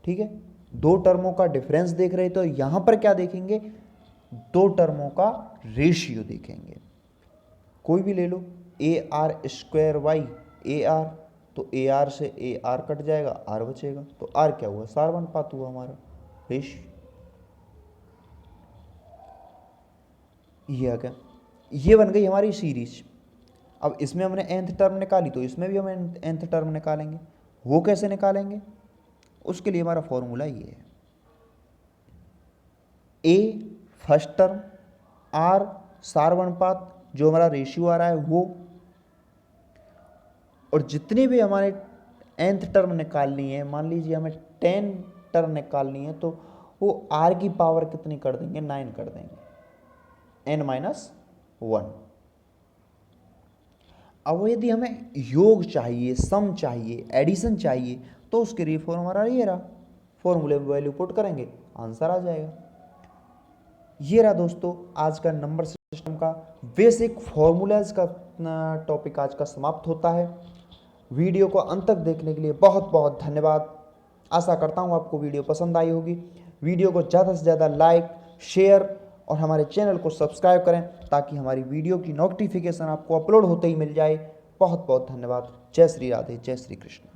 Speaker 1: ठीक है, दो टर्मों का डिफरेंस देख रहे, तो यहाँ पर क्या देखेंगे? दो टर्मों का रेशियो देखेंगे। कोई भी ले लो, A R square Y A R, तो ए आर से ए आर कट जाएगा, आर बचेगा, तो आर क्या हुआ? सार अनुपात हुआ हमारा, रेशियो। ये आ गया, ये बन गई हमारी सीरीज। अब इसमें हमने nth टर्म निकाली, तो इसमें भी हम nth टर्म निकालेंगे। वो कैसे निकालेंगे? उसके लिए हमारा फॉर्मूला ये है, ए फर्स्ट टर्म, आर सार्वनुपात, जो हमारा रेशियो आ रहा है वो, और जितनी भी हमारे nth टर्म निकालनी है, मान लीजिए हमें 10 टर्म निकालनी है, तो वो r की पावर कितनी कर देंगे? 9 कर देंगे, n-1। अब यदि हमें योग चाहिए, सम चाहिए, एडिशन चाहिए, तो उसके लिए हमारा ये रहा, फॉर्मूले में वैल्यू पुट करेंगे, आंसर आ जाएगा। ये रहा दोस्तों आज का नंबर सिस्टम का बेसिक फॉर्मूलाज का टॉपिक आज का समाप्त होता है। वीडियो को अंत तक देखने के लिए बहुत बहुत धन्यवाद। आशा करता हूँ आपको वीडियो पसंद आई होगी। वीडियो को ज़्यादा से ज़्यादा लाइक, शेयर और हमारे चैनल को सब्सक्राइब करें, ताकि हमारी वीडियो की नोटिफिकेशन आपको अपलोड होते ही मिल जाए। बहुत बहुत धन्यवाद। जय श्री राधे, जय श्री कृष्ण।